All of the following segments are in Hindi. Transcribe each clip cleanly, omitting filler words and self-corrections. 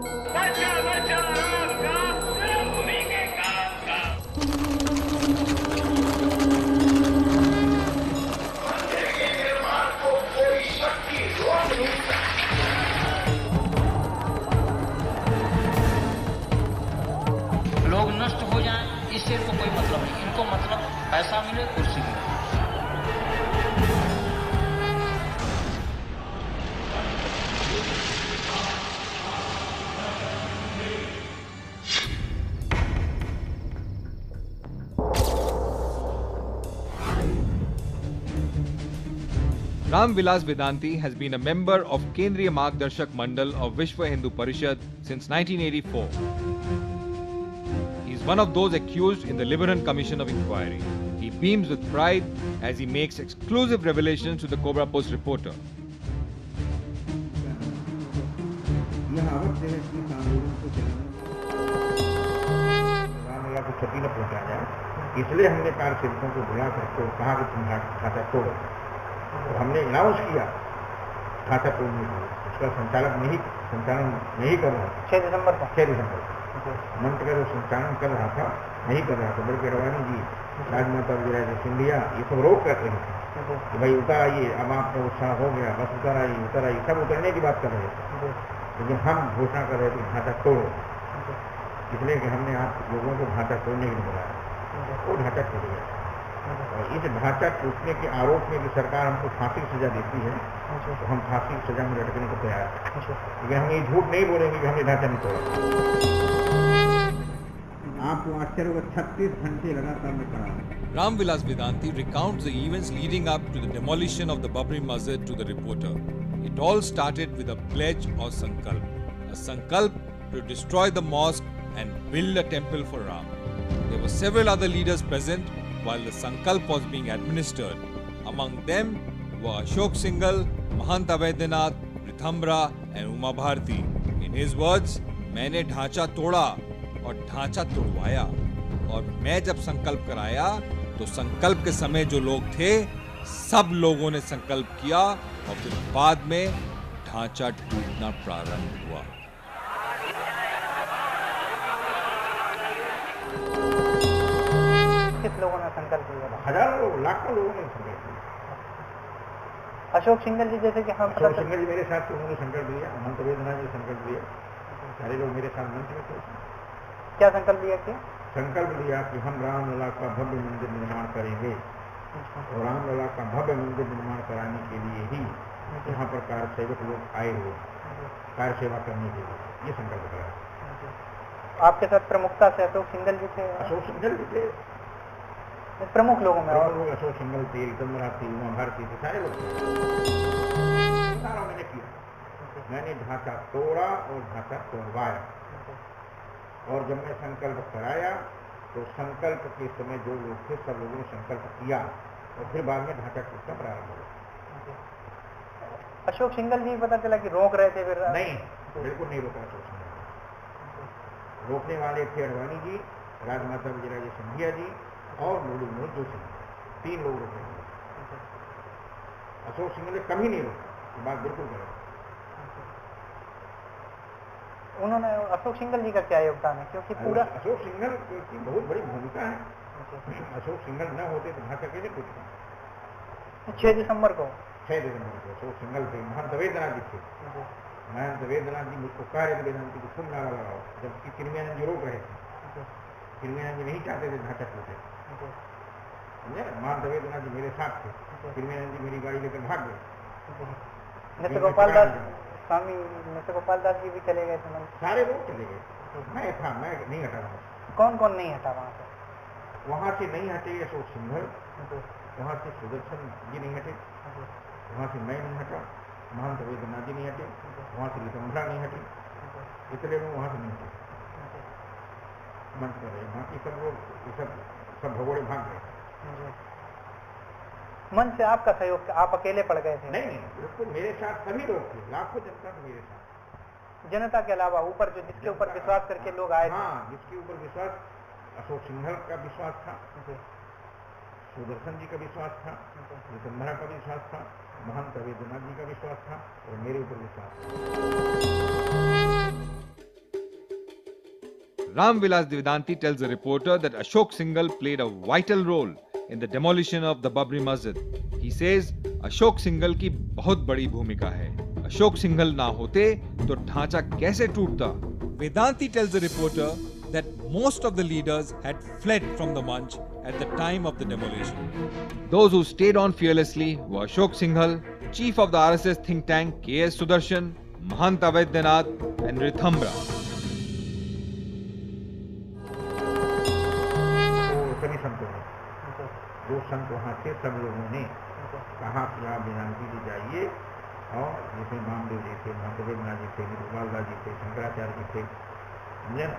बचा बचा राम का भूमि के काम का। मंदिर के निर्माण को कोई शक्ति रोक नहीं सकती। लोग नष्ट हो जाएं इससे इनको कोई मतलब नहीं, इनको मतलब पैसा मिले, कुर्सी मिले। Ram Vilas Vedanti has been a member of Kendriya Margdarshak Mandal of Vishwa Hindu Parishad since 1984. He is one of those accused in the Liberhan Commission of Inquiry. He beams with pride as he makes exclusive revelations to the Cobra Post reporter. क्षति न पहुंचा जाए, इसलिए हमने कार सेवकों को बुला करके कहा कि तुम खाता तोड़ो। तो हमने अनाउंस किया खाता तोड़ने के लिए, उसका संचालन नहीं कर रहा था। 6 दिसंबर मंत्र का जो संचालन कर रहा था नहीं कर रहा था, बल्कि रवानी जी, राजमाता विजय सिंधिया ये सब रोक कर रहे थे कि भाई उतर आइए, अब आपका उत्साह हो गया, बस उतर आइए, सब उतरने की बात कर रहे थे। लेकिन हम घोषणा कर रहे थे ढांचा तोड़ो, इसलिए कि हमने आप लोगों को ढांचा तोड़ने के लिए बुलाया। वो ढांचा टूट गया, और इस ढांचा टूटने के आरोप में कि सरकार हमको फांसी की सजा देती है, तो हम फांसी की सजा में लटकने को तैयार हैं। लेकिन हम ये झूठ नहीं बोलेंगे कि हमने ढांचा नहीं तोड़ा। आपको आश्चर्य होगा, 36 घंटे लगातार में करा। Ram Vilas Vedanti recounts the events leading up to the demolition of the Babri Masjid to the reporter. It all started with a pledge or sankalp to destroy the mosque and build a temple for Ram. There were several other leaders present while the sankalp was being administered. Among them were Ashok Singhal, Mahant Avaidyanath, Prithambra and Uma Bharti. In his words, मैंने ढांचा तोड़ा और ढांचा तोड़वाया, और मैं जब संकल्प कराया तो संकल्प के समय जो लोग थे सब लोगों ने संकल्प किया, और फिर बाद में ढांचा टूटना प्रारंभ हुआ। किस लोगों ने संकल्प लिया? हजारों लोग, लाखों लोगों ने संकल्प लिया। अशोक सिंघल जी जैसे कि हम अशोक सिंघल जी मेरे साथ उन्होंने संकल्प लिया, महंत अवैधनाथ जी संकल्प लिया, सारे लोग मेरे साथ मंच में थे। क्या संकल्प लिया? संकल्प लिया कि हम रामलला का भव्य मंदिर निर्माण करेंगे, और रामलला का भव्य मंदिर निर्माण कराने के लिए ही यहाँ पर कार सेवक लोग आए हुए, कार सेवा करने के लिए, ये संकल्प करा। आपके साथ प्रमुखता से अशोक सिंघल जी थे? अशोक सिंघल जी थे प्रमुख लोगों में, और लोग अशोक सिंघल थे, रितंबरा थी, उमा भारती थे, सारे लोग सारा मैंने किया। मैंने ढांचा तोड़ा और ढांचा तोड़वाया, और जब मैं संकल्प कराया तो संकल्प के समय जो लोग थे सब लोगों ने संकल्प किया, और फिर बाद में ढांचा टूटना प्रारंभ हुआ। अशोक सिंघल जी पता चला कि रोक रहे थे? फिर नहीं, बिल्कुल नहीं रोका अशोक सिंघल। रोकने वाले थे अडवाणी जी, राजमाता विजय सिंधिया जी और मुरली मनोहर जोशी, 3 लोग रोके थे। अशोक सिंघल ने कभी नहीं रोका, ये बात बिल्कुल गलत। उन्होंने, अशोक सिंघल जी का क्या योगदान है? क्योंकि पूरा अशोक सिंघल की बहुत बड़ी भूमिका है। अशोक सिंघल न होते तो ढांचा कैसे टूटता? 6 दिसंबर को अशोक सिंघल थे, महंत अवैधनाथ जी थे। महंत अवैधनाथ जी मुझको कह रहे थे वेदांति को खूब नारा लगाओ, जबकि किरमियानंद जी रोक रहे थे। किरमियानंद जी नहीं चाहते थे ढांचा टूटे, समझे ना। महंत अवैधनाथ जी मेरे साथ थे, किरमियानंद जी मेरी गाड़ी लेकर भाग गए। नृत्य गोपाल दास स्वामी, नृत्य गोपाल दास जी भी चले गए थे, सारे लोग चले गए। मैं था, मैं नहीं हटा वहां। कौन कौन नहीं हटा वहां से? वहां से नहीं हटे अशोक सिंघल, वहां से सुदर्शन जी नहीं हटे, वहां से मैं नहीं हटा, महंत अवैधनाथ जी नहीं हटे, वहां से रितंबरा नहीं हटी, इतने लोग वहां से नहीं हटे। मंच कर रहे, बाकी सब लोग सब भगोड़े भाग गए। मन से आपका सहयोग, आप अकेले पड़ गए थे? नहीं, बिल्कुल मेरे साथ सभी लोग थे, लाखों जनता थे मेरे साथ। जनता के अलावा ऊपर जो जिसके ऊपर विश्वास करके लोग आए? हाँ, जिसके ऊपर विश्वास, अशोक सिंघल का विश्वास था, सुदर्शन जी का विश्वास था, रितंबरा का विश्वास था, महंत अवैधनाथ जी का विश्वास था, और मेरे ऊपर विश्वास था। Ram Vilas Vedanti tells a reporter that Ashok Singhal played a vital role in the demolition of the Babri Masjid. He says Ashok Singhal की बहुत बड़ी भूमिका है. अशोक सिंघल ना होते तो ढांचा कैसे टूटता? Vedanti tells the reporter that most of the leaders had fled from the Manch at the time of the demolition. Those who stayed on fearlessly were Ashok Singhal, chief of the RSS think tank K.S. Sudarshan, Mahant Avaidyanath and Rithambra. सभी संतों ने, जो संत वहाँ थे, सब लोगों ने कहा कि आप वेदांती जी जाइए, और जैसे मामदेव जी थे, महादेवनाथ जी थे, निरुपालदास जी थे, शंकराचार्य जी थे, समझे ना,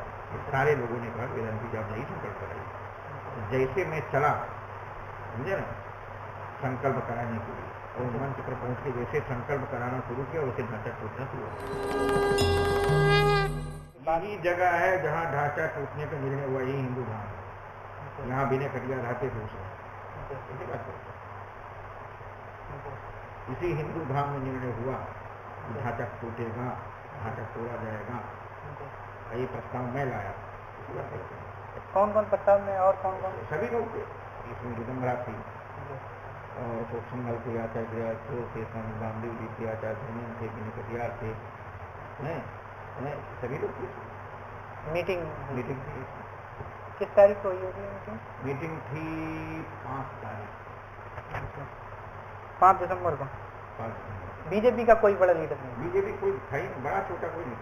सारे लोगों ने कहा वेदांती जी आप नहीं संकल्प कराइए. जैसे मैं चला, समझे ना, संकल्प कराने के लिए, और मंच पर पहुंच के जैसे संकल्प कराना शुरू किया, वैसे ढांचा टूटना शुरू हुआ. यही जगह है जहाँ ढांचा टूटने का निर्णय हुआ, यही हिंदू धाम है. यहाँ बिना कटिया रहते थे उसमें. इसी हिंदू धाम में निर्णय हुआ कि ढांचा टूटेगा, ढांचा तोड़ा जाएगा. ये प्रस्ताव मैं लाया. कौन कौन प्रस्ताव में और कौन कौन? सभी लोग थे. इसमें रिदम्बरा थी, और अशोक सिंघल थे, आचार्य थे, स्वामी रामदेव जी थे, आचार्य धर्मेंद्र थे, बिना कटियार थे, सभी लोग थे. मीटिंग थी. किस तारीख को हुई होगी मीटिंग? मीटिंग थी 5 तारीख, 5 दिसंबर को. 5 दिसंबर. बीजेपी का कोई बड़ा लीडर नहीं? बीजेपी कोई था ही, बड़ा छोटा कोई नहीं.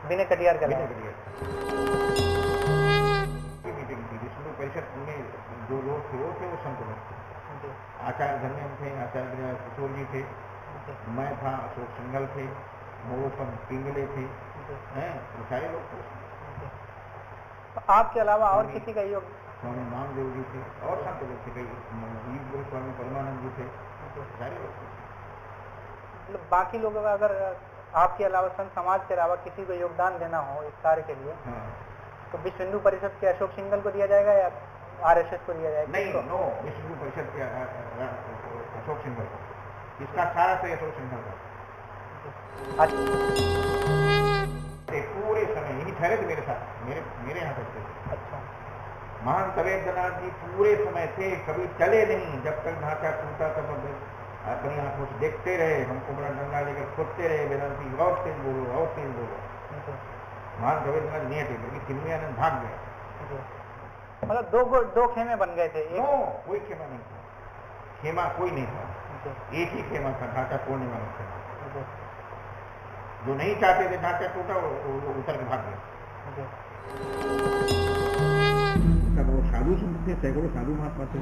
बिना कटियार का मीटिंग थी. विष्णु परिषद में जो लोग थे वो संत लोग थे. आचार्य धर्मेंद्र थे, आचार्य किशोर जी थे, मैं था, अशोक सिंघल थे, मोरोपन पिंगले थे, वो सारे लोग थे. आपके अलावा और किसी का योग? स्वामी नामदेव जी थे, और संत लोग थे, कई स्वामी परमानंद जी थे, सारे लोग थे. मतलब बाकी लोगों का अगर आपके अलावा संत समाज के अलावा किसी को योगदान देना हो इस कार्य के लिए, तो विश्व हिंदू परिषद के अशोक सिंघल को दिया जाएगा या आरएसएस को दिया जाएगा? नहीं, नो, विश्व हिंदू परिषद के अशोक सिंघल को. इसका सारा से अशोक सिंघल का. पूरे समय यही ठहरे थे मेरे साथ, मेरे यहाँ तक थे. अच्छा. महंत अवैधनाथ जी पूरे समय थे, कभी चले नहीं. जब तक ढांचा टूटा तब अपनी आंखों से देखते रहे. हमको बड़ा डंडा लेकर खोदते रहे, वेदांती और तेज बोलो, और तेज बोलो. महंत अवैधनाथ नहीं हटे, क्योंकि चिन्मयानंद भाग गए. मतलब दो खेमे बन गए थे. कोई खेमा नहीं था. खेमा कोई नहीं था. एक ही खेमा था, ढांचा तोड़ने वाला खेमा. जो नहीं चाहते थे ढांचा टूटा, वो उतर के भाग गए. साधु संत थे, सैकड़ों साधु महात्मा थे.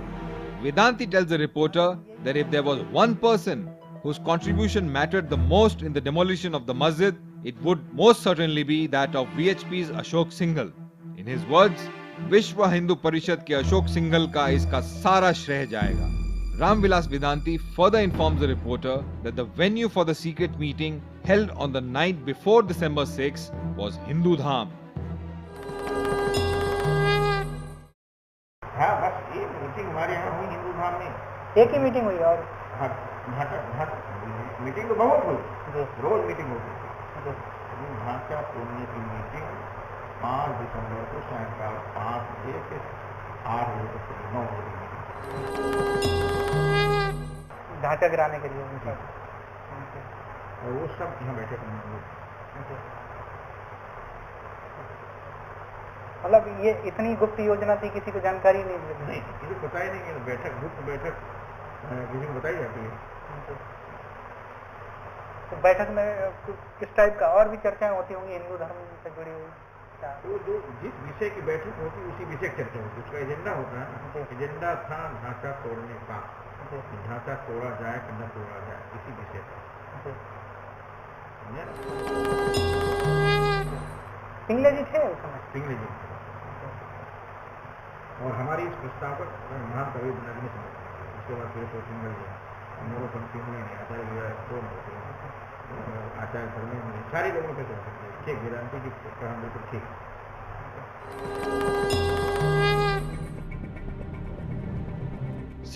Vedanti tells the reporter that if there was one person whose contribution mattered the most in the demolition of the masjid, it would most certainly be that of VHP's Ashok Singhal. In his words, विश्व हिंदू परिषद के अशोक सिंघल का इसका सारा श्रेय जाएगा. Ram Vilas Vedanti further informs the reporter that the venue for the secret meeting held on the night before December 6 was Hindu Dham. हाँ, बस एक मीटिंग हमारे यहाँ हुई हिंदू धाम में. एक ही मीटिंग हुई? और मीटिंग तो बहुत हुई, रोज मीटिंग होती. ढांचा तोड़ने की मीटिंग 5 दिसंबर को सायंकाल 5 बजे से 8 बजे तक 9 बजे ढांचा गिराने के लिए. और वो सब यहाँ बैठे थे. मतलब ये इतनी गुप्त योजना थी, किसी को जानकारी नहीं? नहीं, किसी को पता ही नहीं. बैठक, गुप्त बैठक किसी को बताई जाती है. तो बैठक में किस टाइप का और भी चर्चाएं होती होंगी हिंदू धर्म से जुड़ी हुई? तो जो जिस विषय की बैठक होती उसी विषय की चर्चा होती. उसका एजेंडा होता है. एजेंडा था ढांचा तोड़ने का. ढांचा तोड़ा जाए कि न तोड़ा जाए, इसी विषय पर. पिंगले जी थे उस समय? पिंगले जी. और हमारी इस प्रस्ताव पर महान कवि बनने से उसके बाद फिर अशोक सिंघल जी, मोरोपन पिंगले ने, आचार्य धर्मेंद्र, सारे लोगों पे चल सकते. ठीक, वेदांती जी का हम बिल्कुल ठीक.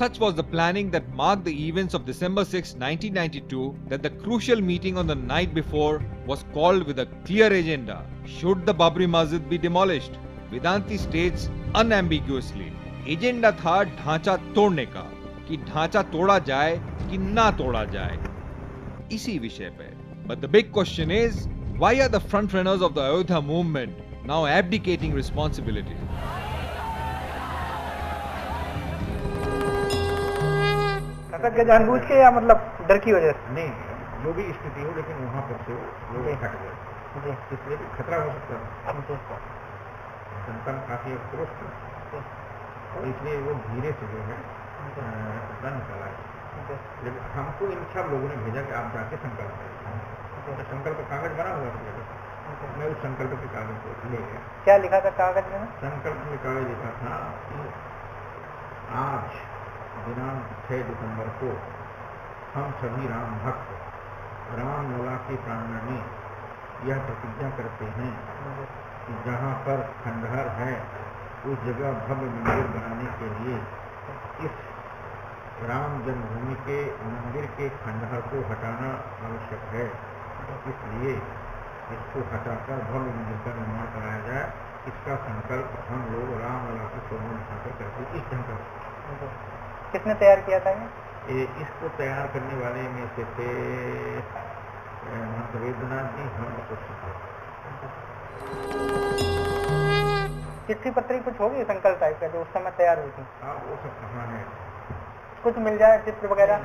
Such was the planning that marked the events of December 6, 1992, that the crucial meeting on the night before was called with a clear agenda. Should the Babri Masjid be demolished? Vedanti states unambiguously, agenda था ढांचा तोड़ने का, कि ढांचा तोड़ा जाए कि ना तोड़ा जाए, इसी विषय पे. But the big question is, why are the front runners of the Ayodhya movement now abdicating responsibility? के जानबूझ के या मतलब डर की वजह से? नहीं, जो भी स्थिति हो, लेकिन वहाँ पर से लोग हट गए, इसलिए खतरा हो सकता है. जनता में काफी आक्रोश था, और इसलिए वो धीरे से जो है अपना निकाला है. लेकिन हमको इन सब लोगों ने भेजा कि आप जाके संकल्प करें. तो संकल्प कागज बना हुआ था, मैं उस संकल्प के कागज को ले गया. क्या लिखा था कागज में? संकल्प में कागज लिखा था कि आज दिनांक 6 दिसंबर को हम सभी राम भक्त रामलला के प्रांगण में यह प्रतिज्ञा करते हैं कि जहाँ पर खंडहर है उस जगह भव्य मंदिर बनाने के लिए इस राम जन्मभूमि के मंदिर के खंडहर को हटाना आवश्यक है. इसलिए इसको हटाकर भव्य मंदिर का निर्माण कराया जाए. इसका संकल्प हम लोग रामलला के स्वर्ण दिखाकर करते. इस ढंग का किसने तैयार किया था ये? इसको तैयार करने वाले में से थे महंत वेदनाथ जी, हम चिट्ठी पत्री कुछ होगी संकल्प टाइप का जो उस समय तैयार हुई थी? हाँ, वो सब कहाँ है? कुछ मिल जाए चित्र वगैरह?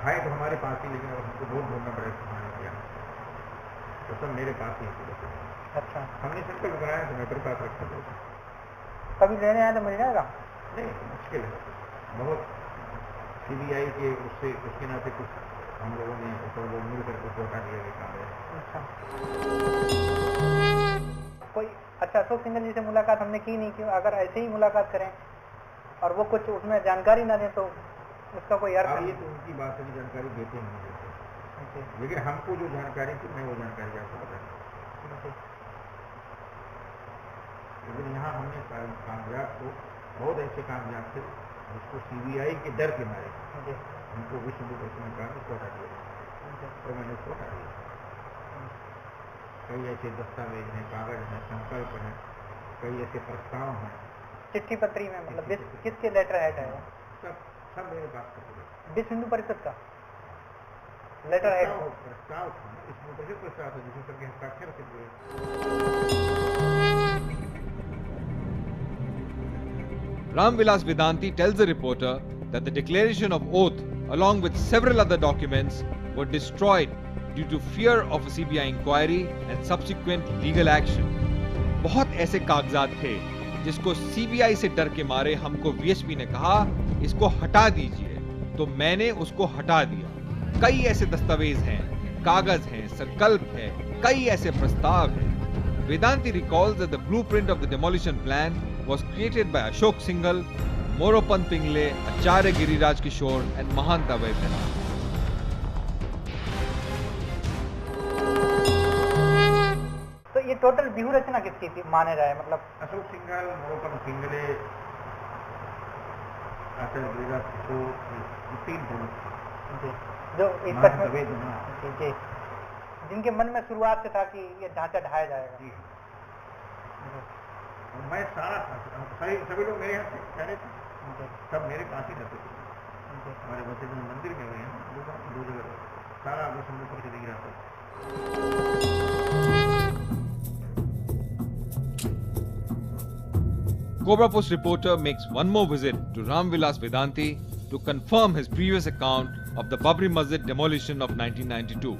है तो हमारे पास ही, लेकिन हमको बहुत ढूंढना पड़ेगा कहाँ किया. तो सब मेरे पास ही. अच्छा, हमने संकल्प कराया तो मेरे पास रखा था. कभी लेने आए तो मिल जाएगा? नहीं, मुश्किल है बहुत. CBI के उससे उसके नाते कुछ हम लोगों ने सब लोग मिल करके उसको हटा दिया काम है. अच्छा, कोई अच्छा अशोक सिंघल जी से मुलाकात हमने की नहीं, क्यों? अगर ऐसे ही मुलाकात करें और वो कुछ उसमें जानकारी ना दें तो उसका कोई अर्थ नहीं. ये तो उनकी बात है कि जानकारी देते नहीं देते, लेकिन हमको जो जानकारी थी मैं वो जानकारी आपको बताया. लेकिन यहाँ हमने कामयाब को बहुत ऐसे कामयाब थे जिसको CBI के डर के मारे हमको विश्व हिंदू परिषद ने कहा उसको हटा दिया, तो मैंने उसको हटा दिया. कई ऐसे दस्तावेज हैं, कागज हैं, संकल्प हैं, कई ऐसे प्रस्ताव हैं. चिट्ठी पत्री में मतलब किसके लेटर हेड है? सब मेरे पास कर विश्व हिंदू परिषद का लेटर हेड प्रस्ताव था. विश्व परिषद प्रस्ताव था जिसमें सबके हस्ताक्षर थे. Ramvilas Vedanti tells the reporter that the declaration of oath, along with several other documents, were destroyed due to fear of a CBI inquiry and subsequent legal action. बहुत ऐसे कागजात थे जिसको CBI से डर के मारे हमको VHP ने कहा इसको हटा दीजिए, तो मैंने उसको हटा दिया. कई ऐसे दस्तावेज हैं, कागज हैं, संकल्प है, कई ऐसे प्रस्ताव हैं. Vedanti recalls that the blueprint of the demolition plan was created by Ashok Singhal, Moropant Pingle, Acharya Giriraj Kishore and Mahanta Vaidyanath. तो ये टोटल व्यूह रचना किसकी थी माने जाए? मतलब अशोक सिंघल, मोरोपंत पिंगले, आचार्य गिरिराज किशोर, 3 प्रमुख जो इस जी, जिनके मन में शुरुआत से था कि ये ढांचा ढाया जाएगा. मैं सारा सभी लोग मेरे यहाँ ठहरे थे, सब मेरे पास ही रहते थे. हमारे बच्चे जो मंदिर में हुए हैं 2 जगह सारा विश्व हिंदू परिषद ही रहता था. Cobra Post reporter makes one more visit to Ramvilas Vedanti to confirm his previous account of the Babri Masjid demolition of 1992.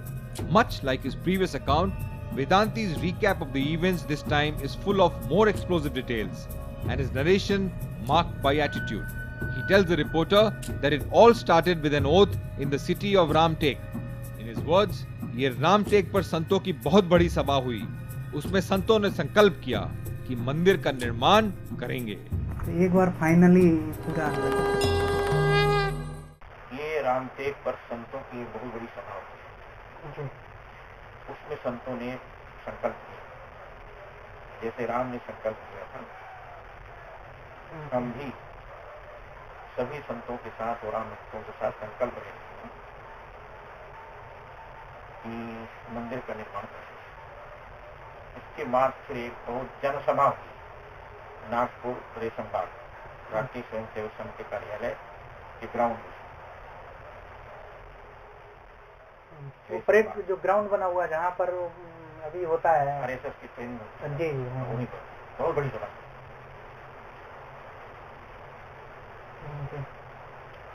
Much like his previous account, Vedanti's recap of the events this time is full of more explosive details and his narration marked by attitude. He tells the reporter that it all started with an oath in the city of Ramtek. In his words, ये रामटेक पर संतों की बहुत बड़ी सभा हुई. उसमें संतों ने संकल्प किया कि मंदिर का निर्माण करेंगे. एक बार फाइनली पूरा ये रामटेक पर संतों की बहुत बड़ी सभा हुई. उसमें संतों ने संकल्प किया, जैसे राम ने संकल्प किया था. हम भी सभी संतों के साथ और राम भक्तों के साथ संकल्प लेते हैं कि मंदिर का निर्माण करें. उसके बाद फिर एक बहुत जनसभा हुई नागपुर रेशम बाग, राष्ट्रीय स्वयंसेवक संघ के कार्यालय के ग्राउंड में। वो परेड जो ग्राउंड बना हुआ है जहाँ पर अभी होता है आरएसएस की ट्रेनिंग, जी वहीं पर बहुत बड़ी सभा।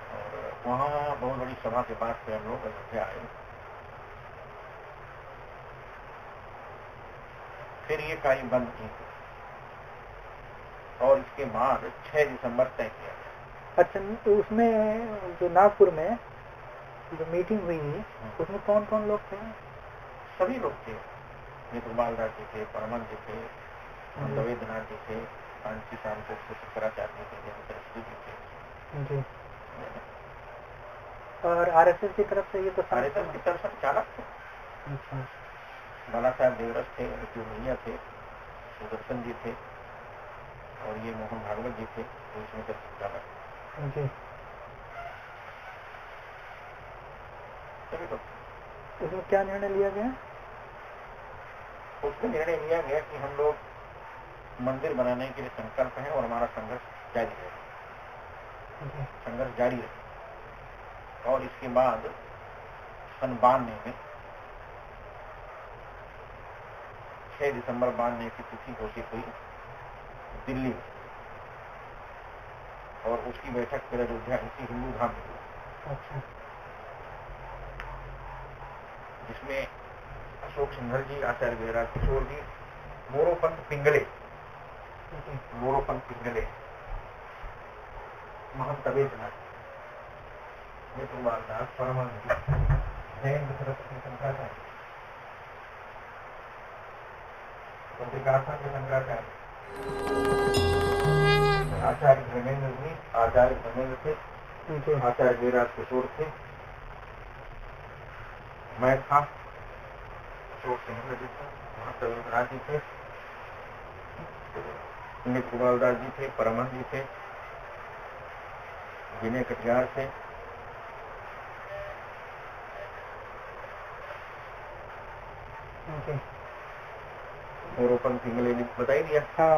और वहाँ बहुत बड़ी सभा के बाद फिर हम लोग अयोध्या आए। फिर ये कार्य बंद की और इसके बाद 6 दिसंबर तय किया गया। अच्छा, तो उसमें जो नागपुर में जो मीटिंग हुई उसमें कौन कौन लोग थे? सभी लोग थे, नेतृपाल राज जी थे, परमन जी थे, दवेद्रनाथ जी थे, कांची शाम को शंकराचार्य जी थे, जी थे जी। और आरएसएस की तरफ से ये तो आरएसएस की तरफ से चालक थे। अच्छा। बाला साहब देवरस थे, भैया थे, सुदर्शन जी थे और ये मोहन भागवत जी थे, तो इसमें चालक जी। सभी लोग। उसमें क्या निर्णय लिया गया? उसमें निर्णय लिया गया कि हम लोग मंदिर बनाने के लिए संकल्प है और हमारा संघर्ष जारी रहे, संघर्ष जारी रहे। और इसके बाद सन 92 में 6 दिसंबर 92 की तिथि घोषित हुई दिल्ली में, और उसकी बैठक फिर अयोध्या इसी हिंदू धाम में हुई। अच्छा। जिसमें अशोक सिंघल जी, आचार्य वीरराज किशोर जी, मोरोपंत पिंगले, महंत दवेद्रनाथ, नेतृपाल दास, परमानंद, जयेंद्र सरस्वती शंकराचार्य, पत्रिकासन के शंकराचार्य, आचार्य धर्मेंद्र जी, आचार्य धर्मेंद्र थे, आचार्य वीरराज किशोर थे, मैं था, अशोक सिंघल जी थे, महंत दवेद्रनाथ जी थे, नेतृपाल दास जी थे, परमहंस जी थे, विनय कटियार थे, मोरोपंत पिंगले ने बता ही दिया। हाँ,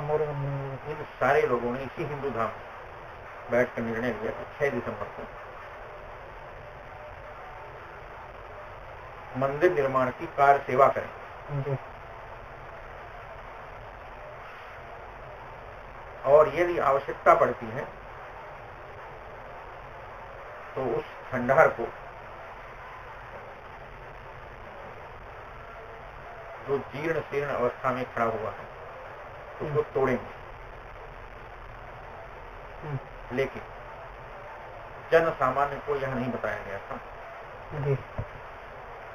इन सारे लोगों ने इसी हिंदू धाम बैठ कर निर्णय लिया कि 6 दिसंबर को मंदिर निर्माण की कार्य सेवा करें। और यदि आवश्यकता पड़ती है तो उस खंडहर को, जो जीर्ण शीर्ण अवस्था में खड़ा हुआ है, उसको तोड़ेंगे। लेकिन जन सामान्य को यह नहीं बताया गया था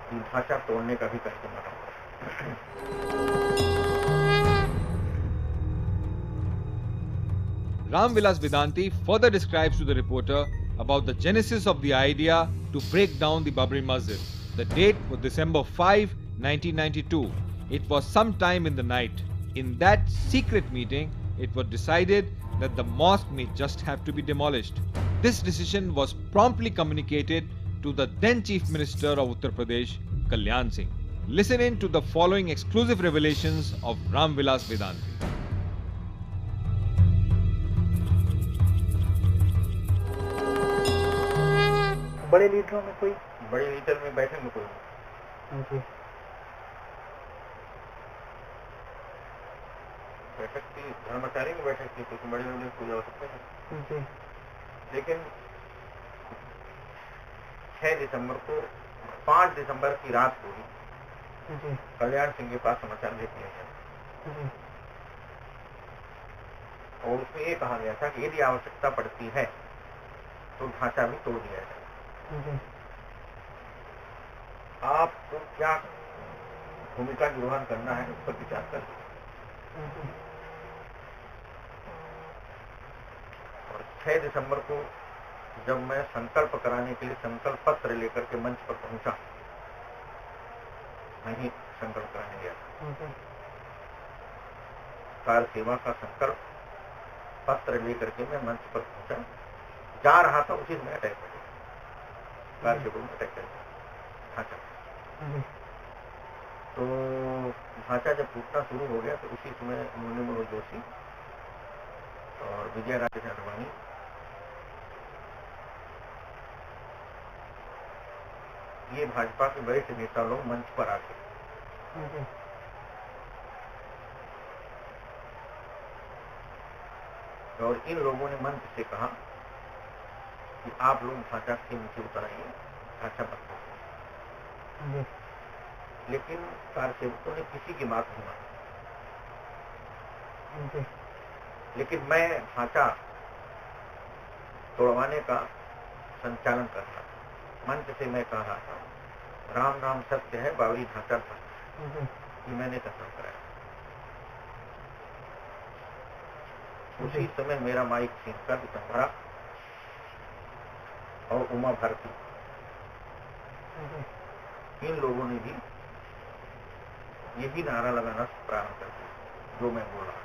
कि ढांचा तोड़ने का भी कैसे मना हुआ। Ramvilas Vedanti further describes to the reporter about the genesis of the idea to break down the Babri Masjid. The date was December 5, 1992. It was sometime in the night. In that secret meeting, it was decided that the mosque may just have to be demolished. This decision was promptly communicated to the then Chief Minister of Uttar Pradesh, Kalyan Singh. Listen in to the following exclusive revelations of Ramvilas Vedanti. बड़े लीडरों में कोई? बड़े लीडर में बैठेंगे कोई नहीं। बैठक की धर्मचारी में बैठक की, कुछ बड़े लीडर को जा सकते हैं। लेकिन 6 दिसंबर को, 5 दिसंबर की रात को ही कल्याण सिंह के पास समाचार दे दिया गया और उसमें ये कहा गया था कि यदि आवश्यकता पड़ती है तो ढांचा भी तोड़ दिया जाए। आपको क्या भूमिका निर्वहन करना है उस पर विचार कर। और 6 दिसंबर को जब मैं संकल्प कराने के लिए संकल्प पत्र लेकर के मंच पर पहुंचा, मैं ही संकल्प कराने गया। कार सेवा का संकल्प पत्र लेकर के मैं मंच पर पहुंचा, जा रहा था, उसी में अटैक कर गया। कार सेवा में अटैक कर गया। तो ढांचा जब टूटना शुरू हो गया तो उसी समय मुरली मनोहर जोशी और विजय राजे अडवाणी ये भाजपा के वरिष्ठ नेता लोग मंच पर आके और इन लोगों ने मंच से कहा कि आप लोग ढांचा के नीचे उतराइए, ढांचा मत तोड़िए। लेकिन कार्यसेवकों ने किसी की बात नहीं मानी। लेकिन मैं ढांचा तोड़वाने का संचालन कर रहा था। मंच से मैं कह रहा था, राम नाम सत्य है, बावरी ढांचा था, ये मैंने कसम कराया। उसी समय मेरा माइक छीनकर विक्रमभरा और उमा भारती इन लोगों ने भी यही नारा लगाना प्रारंभ कर दिया जो मैं बोल रहा हूं।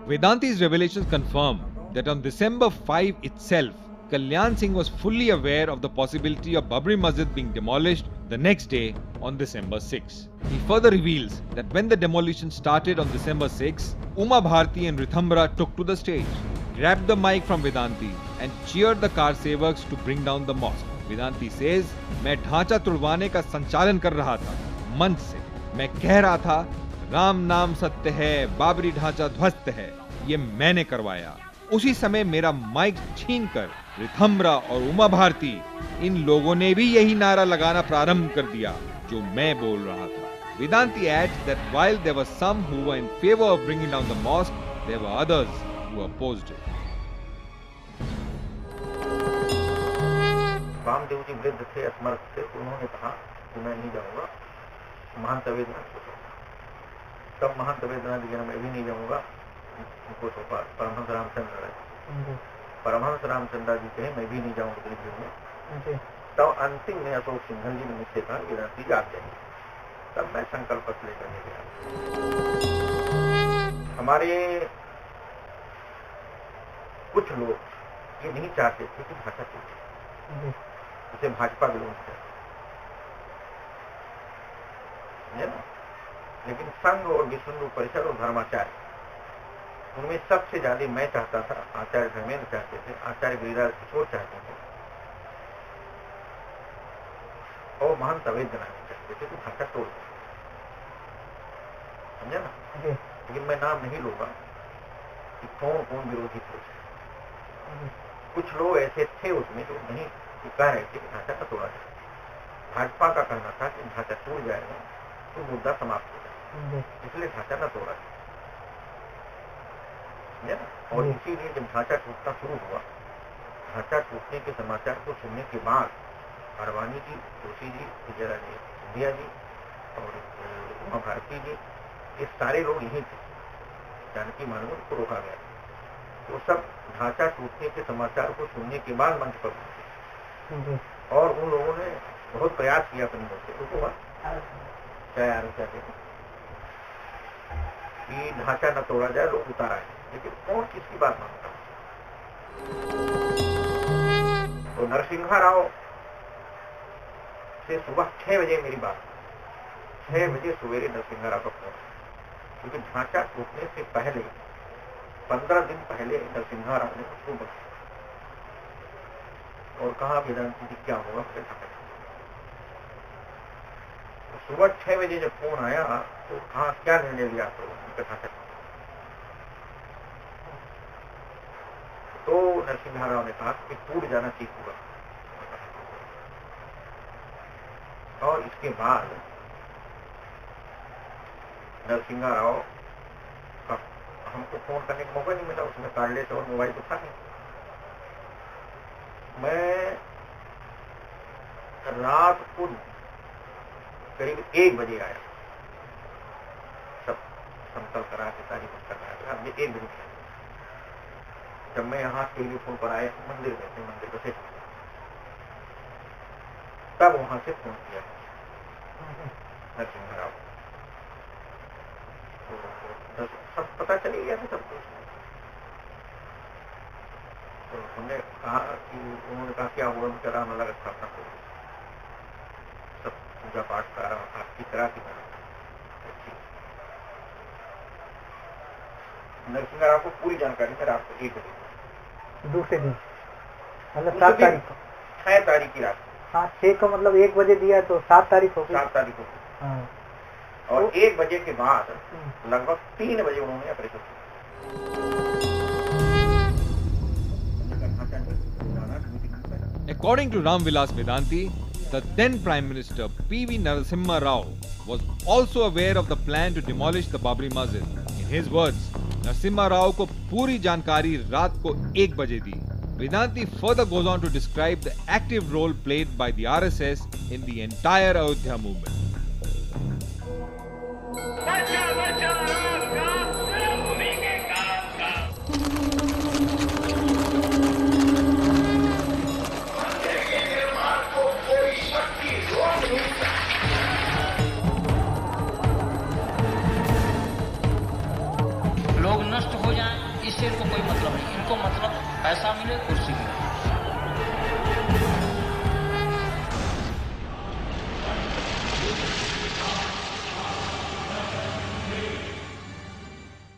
Vedanti's revelations confirm that on December 5 itself, Kalyan Singh was fully aware of the possibility of Babri Masjid being demolished the next day on December 6. He further reveals that when the demolition started on December 6, Uma Bharti and Rithambara took to the stage, grabbed the mic from Vedanti and cheered the car sevaks to bring down the mosque. Vedanti says, मैं ढांचा तुड़वाने का संचालन कर रहा था मंच से। मैं कह रहा था, राम नाम सत्य है, बाबरी ढांचा ध्वस्त है, ये मैंने करवाया। उसी समय मेरा माइक छीनकर ऋथम्बरा और उमा भारती इन लोगों ने भी यही नारा लगाना प्रारंभ कर दिया जो मैं बोल रहा था। Vedanti adds that while there were some who were in favor of bringing down the mosque, there were others who opposed it. Ramdev ji वृद्ध थे, असमर्थ थे, उन्होंने कहा कि मैं नहीं जाऊंगा, महंत वेदनाथ को सौंपा। तब महंत वेदनाथ जी मैं भी नहीं जाऊंगा, उनको सौंपा परमहंस रामचंद्र राय। परमहंस रामचंद्र जी कहे मैं भी नहीं जाऊंगा दिल्ली में। तब अंतिम में अशोक सिंघल जी ने मुझसे कहा वेदांत जी आप जाएंगे। तब मैं संकल्प पत्र लेकर नहीं गया। हमारे कुछ लोग ये नहीं चाहते थे कि भाषा टूटे, उसे भाजपा विरोध है ना। लेकिन संघ और विश्व हिंदू परिषद और धर्माचार्य उनमें सबसे ज्यादा मैं चाहता था, आचार्य धर्मेंद्र चाहते थे, आचार्य गिरिराज किशोर चाहते थे और महंत अवेद्यनाथ चाहते थे कि भाषा तोड़, समझे ना। लेकिन मैं नाम नहीं लूंगा कि कौन कौन विरोधी थे। कुछ लोग ऐसे थे उसमें जो नहीं कह रहे थे कि ढांचा का तोड़ा जाए। भाजपा का कहना था कि ढांचा टूट जाएगा तो मुद्दा समाप्त हो जाएगा, इसलिए ढांचा न तोड़ा जाए। और इसीलिए जब ढांचा टूटना शुरू हुआ, ढांचा टूटने के समाचार को सुनने के बाद अडवाणी जी, जोशी जी, विजय राजे सिंधिया जी और उमा भारती जी, ये सारे लोग यही थे। जानकी मानव को रोका गया। वो सब ढांचा टूटने के समाचार को सुनने के बाद मंच पर पहुंचे और उन लोगों ने बहुत प्रयास किया अपनी ओर से, कि ढांचा न तोड़ा जाए, लोग उतारा है। लेकिन कौन किसकी बात मानता? तो नरसिंहा राव से सुबह 6 बजे मेरी बात, 6 बजे सवेरे नरसिंहा राव का फोन, क्योंकि ढांचा टूटने से पहले 15 दिन पहले नरसिंहा राव ने उसको बताया और कहा वेदांत जी क्या होगा। तो सुबह 6 बजे जब फोन आया तो कहा क्या निर्णय लिया तो नरसिंहा राव ने कहा कि टूट जाना ठीक होगा। और इसके बाद नरसिंहा राव का हमको फोन करने का मौका नहीं मिला, उसमें कार्डलेस और मोबाइल तो था नहीं। मैं रात को करीब 1 बजे आया, सब समतल करा के तारीफ करना है। 1 बजे जब मैं यहाँ टेलीफोन पर आया मंदिर में थे, मंदिर को तब वहां से फोन किया नरसिंहा राव, सब पता चली गया था सब कुछ। तो हमने कहा कि उन्होंने कहा क्या हुआ, राम अलग स्थापना को सब पूजा पाठ प्रारंभ आपकी तरह की नरसिंह राव को पूरी जानकारी है रात को 1 बजे दूसरे दिन मतलब 7 तारीख को 6 तारीख की रात। हाँ 6 को मतलब 1 बजे दिया तो 7 तारीख हो गई। 7 तारीख को हाँ। और 1 बजे के बाद लगभग 3 बजे उन्होंने ऑपरेशन किया। According to Ramvilas Vedanti, the then Prime Minister P.V. Narasimha Rao was also aware of the plan to demolish the Babri Masjid. In his words, Narasimha Rao को पूरी जानकारी रात को 1 बजे दी. Vedanti further goes on to describe the active role played by the RSS in the entire Ayodhya movement. लोग नष्ट हो जाएं इससे इनको कोई मतलब नहीं, इनको मतलब पैसा मिले, कुर्सी मिले।